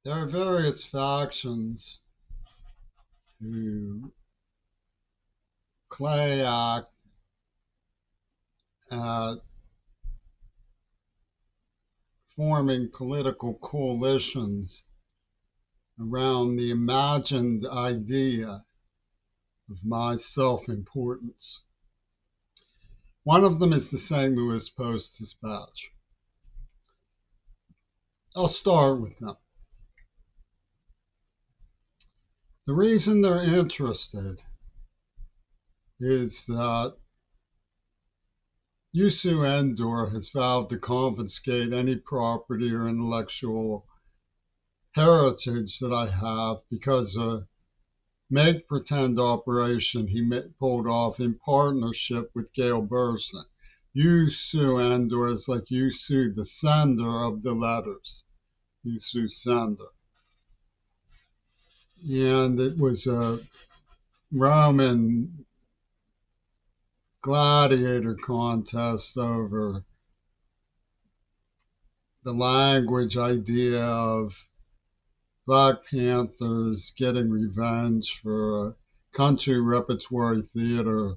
There are various factions who play act at forming political coalitions around the imagined idea of my self-importance. One of them is the St. Louis Post-Dispatch. I'll start with them. The reason they're interested is that Yusu Endor has vowed to confiscate any property or intellectual heritage that I have because a make-pretend operation he pulled off in partnership with Gail Burson. Yusu Endor is like Yusu, the sender of the letters. Yusu sender. And it was a Roman gladiator contest over the language idea of Black Panthers getting revenge for a country repertory theater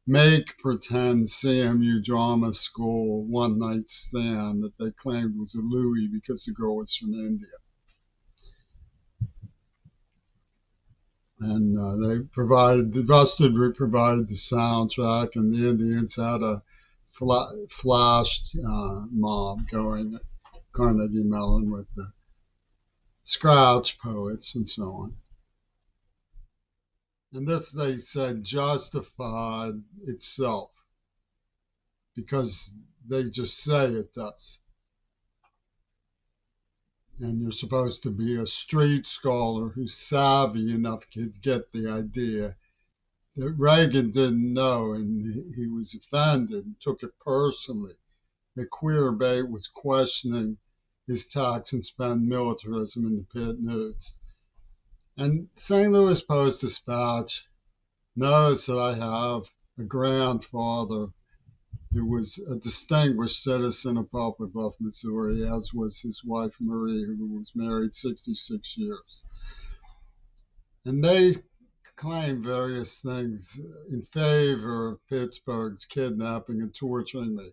make pretend CMU drama school one night stand that they claimed was a Louis because the girl was from India. And they provided, the Rusted provided the soundtrack, and the Indians had a flashed mob going at Carnegie Mellon with the scratch poets and so on. And this, they said, justified itself because they just say it does. And you're supposed to be a street scholar who's savvy enough to get the idea that Reagan didn't know, and he was offended and took it personally. The queer bait was questioning his tax and spend militarism in the Pitt News. And St. Louis Post-Dispatch knows that I have a grandfather who was a distinguished citizen of Poplar Bluff, Missouri, as was his wife Marie, who was married 66 years. And they claim various things in favor of Pittsburgh's kidnapping and torturing me.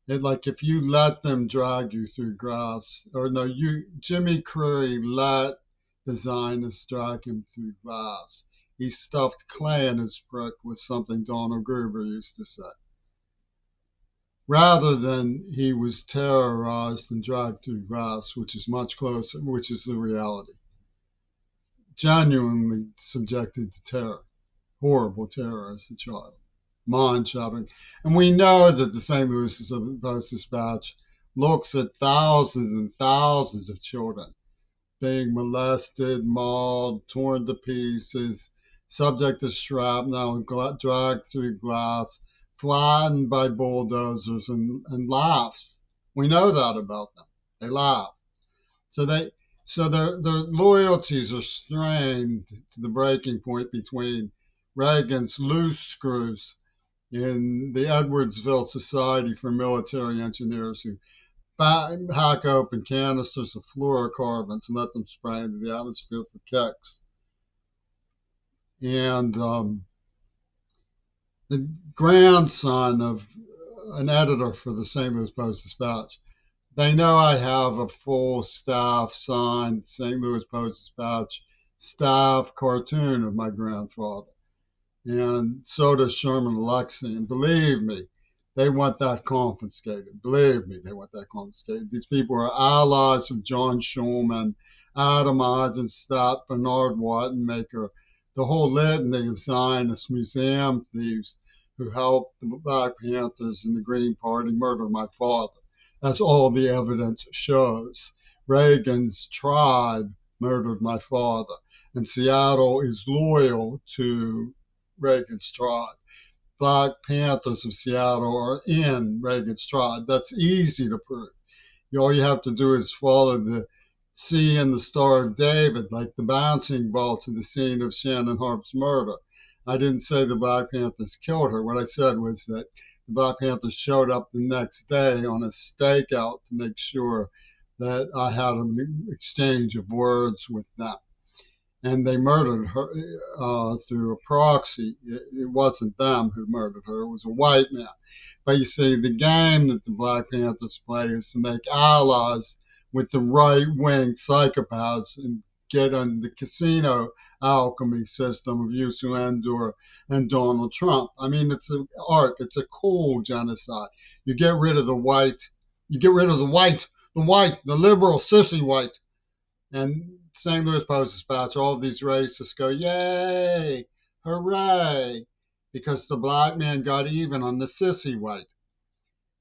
Like if you let them drag you through grass, or no, Jimmy Creary let the Zionists drag him through glass. He stuffed clay in his brick was something Donald Gruber used to say. Rather than he was terrorized and dragged through glass, which is much closer, which is the reality. Genuinely subjected to terror, horrible terror as a child, mind-shattering. And we know that the St. Louis Post-Dispatch looks at thousands and thousands of children being molested, mauled, torn to pieces, subject to shrapnel, dragged through glass, flattened by bulldozers, and laughs. We know that about them. They laugh. So their loyalties are strained to the breaking point between Reagan's loose screws in the Edwardsville Society for Military Engineers, who hack open canisters of fluorocarbons and let them spray into the atmosphere for kicks. And the grandson of an editor for the St. Louis Post-Dispatch, they know I have a full staff signed St. Louis Post-Dispatch staff cartoon of my grandfather. And so does Sherman Alexie. And believe me, they want that confiscated. Believe me, they want that confiscated. These people are allies of John Schulman, Adam Eisenstadt, Bernard Wattenmaker, the whole litany of Zionist museum thieves who helped the Black Panthers and the Green Party murder my father. That's all the evidence shows. Reagan's tribe murdered my father, and SeaTTle is loyal to Reagan's tribe. Black Panthers of SeaTTle are in Reagan's tribe. That's easy to prove. All you have to do is follow the C in the Star of David, like the bouncing ball to the scene of Shannon Harp's murder. I didn't say the Black Panthers killed her. What I said was that the Black Panthers showed up the next day on a stakeout to make sure that I had an exchange of words with them. And they murdered her through a proxy. It wasn't them who murdered her, it was a white man. But you see, the game that the Black Panthers play is to make allies with the right-wing psychopaths and get on the casino alchemy system of Yusuf Endur and Donald Trump. I mean, it's an art. It's a cool genocide. You get rid of the white. You get rid of the liberal, sissy white. And St. Louis Post-Dispatch, all of these racists go, yay, hooray, because the black man got even on the sissy white.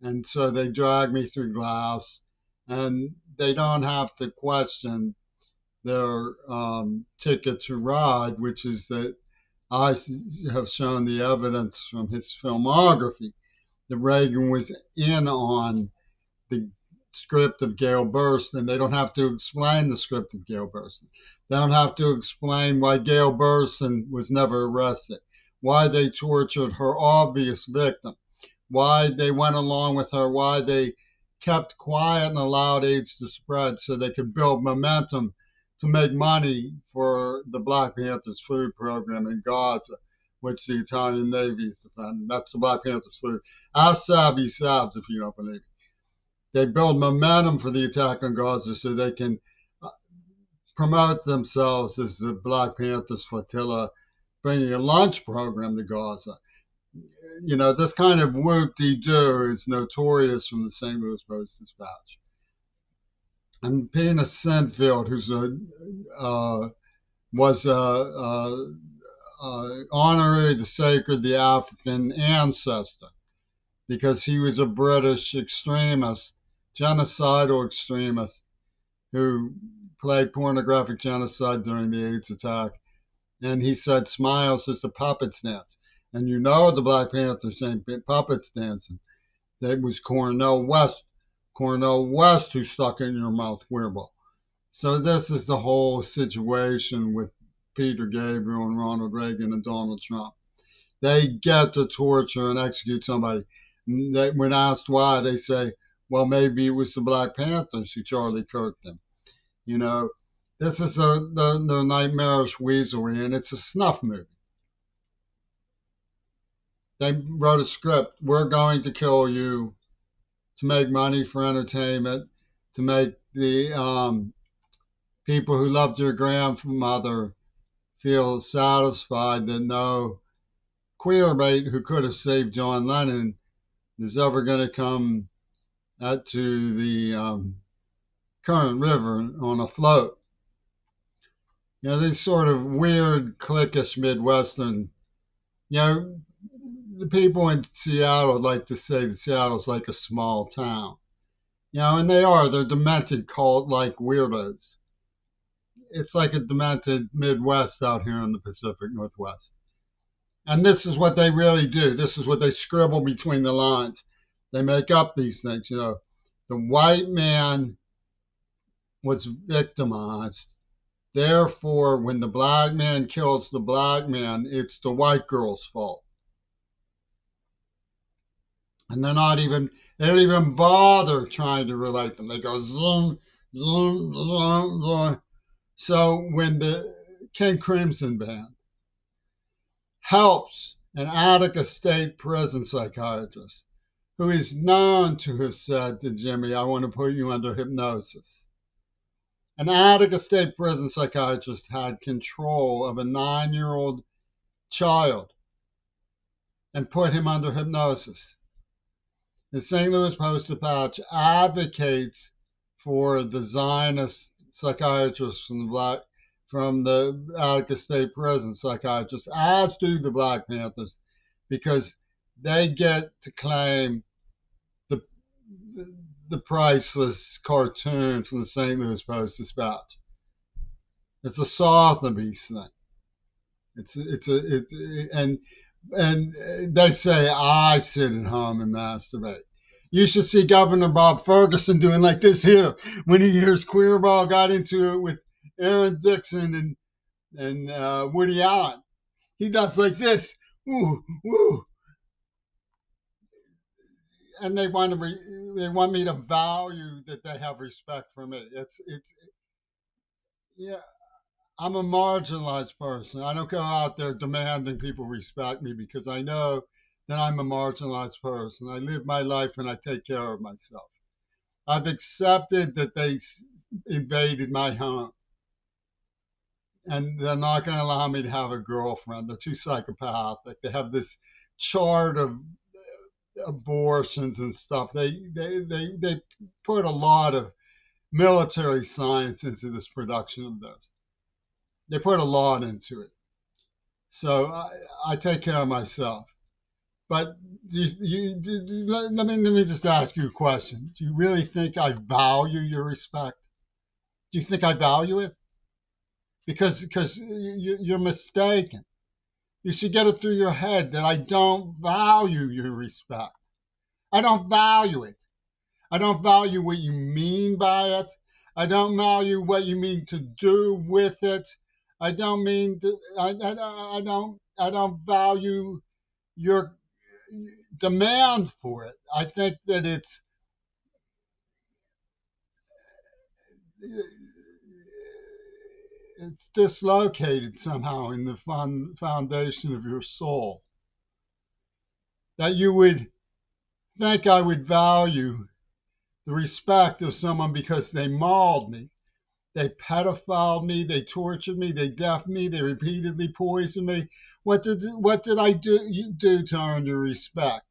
And so they drag me through glass, and they don't have to question their ticket to ride, which is that I have shown the evidence from his filmography that Reagan was in on the script of Gail Burstyn. They don't have to explain the script of Gail Burstyn. They don't have to explain why Gail Burstyn was never arrested, why they tortured her obvious victim, why they went along with her, why they kept quiet and allowed AIDS to spread so they could build momentum to make money for the Black Panthers food program in Gaza, which the Italian Navy is defending. That's the Black Panthers food. Ask Sabi Sabs if you don't believe it. They build momentum for the attack on Gaza so they can promote themselves as the Black Panthers flotilla, bringing a lunch program to Gaza. You know, this kind of whoop-de-doo is notorious from the St. Louis Post-Dispatch. And Pina Sinfield, who's was honorary the sacred, the African ancestor, because he was a British extremist, genocidal extremist, who played pornographic genocide during the AIDS attack. And he said, smiles is the puppets dance. And you know the Black Panthers ain't puppets dancing. That was Cornel West who stuck in your mouth queerball. So this is the whole situation with Peter Gabriel and Ronald Reagan and Donald Trump. They get to torture and execute somebody. When asked why, they say, well, maybe it was the Black Panthers who Charlie Kirked them. You know, this is the nightmarish weaselry, and it's a snuff movie. They wrote a script. We're going to kill you to make money for entertainment, to make the people who loved your grandmother feel satisfied that no queerbait who could have saved John Lennon is ever going to come to the current river on a float. You know, these sort of weird, cliquish Midwestern, you know, the people in Seattle like to say that Seattle's like a small town. You know, and they are. They're demented cult-like weirdos. It's like a demented Midwest out here in the Pacific Northwest. And this is what they really do. This is what they scribble between the lines. They make up these things, you know. The white man was victimized. Therefore, when the black man kills the black man, it's the white girl's fault. And they don't even bother trying to relate them. They go zoom, zoom, zoom, zoom. So when the King Crimson Band helps an Attica State prison psychiatrist who is known to have said to Jimmy, I want to put you under hypnosis. An Attica State prison psychiatrist had control of a 9-year-old child and put him under hypnosis. The St. Louis Post-Dispatch advocates for the Zionist psychiatrists from the Attica State Prison psychiatrists, as do the Black Panthers, because they get to claim the priceless cartoon from the St. Louis Post-Dispatch. It's a Sotheby's thing. And they say, I sit at home and masturbate. You should see Governor Bob Ferguson doing like this here when he hears Queerball got into it with Aaron Dixon and Woody Allen. He does like this. Ooh, ooh. and they want me to value that they have respect for me. It's yeah. I'm a marginalized person. I don't go out there demanding people respect me because I know that I'm a marginalized person. I live my life and I take care of myself. I've accepted that they invaded my home and they're not going to allow me to have a girlfriend. They're too psychopathic. They have this chart of abortions and stuff. They put a lot of military science into this production of those. They put a lot into it. So I take care of myself. But let me just ask you a question. Do you really think I value your respect? Do you think I value it? Because you're mistaken. You should get it through your head that I don't value your respect. I don't value it. I don't value what you mean by it. I don't value what you mean to do with it. I don't mean to. I don't value your demand for it. I think that it's dislocated somehow in the foundation of your soul. That you would think I would value the respect of someone because they mauled me. They pedophiled me. They tortured me. They deafened me. They repeatedly poisoned me. What did I do to earn your respect?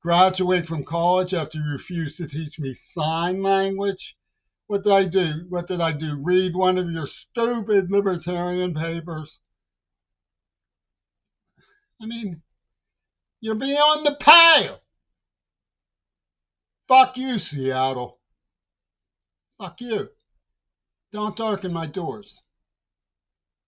Graduate from college after you refused to teach me sign language? What did I do? What did I do? Read one of your stupid libertarian papers? I mean, you're beyond the pale. Fuck you, Seattle. Fuck you. Don't darken my doors.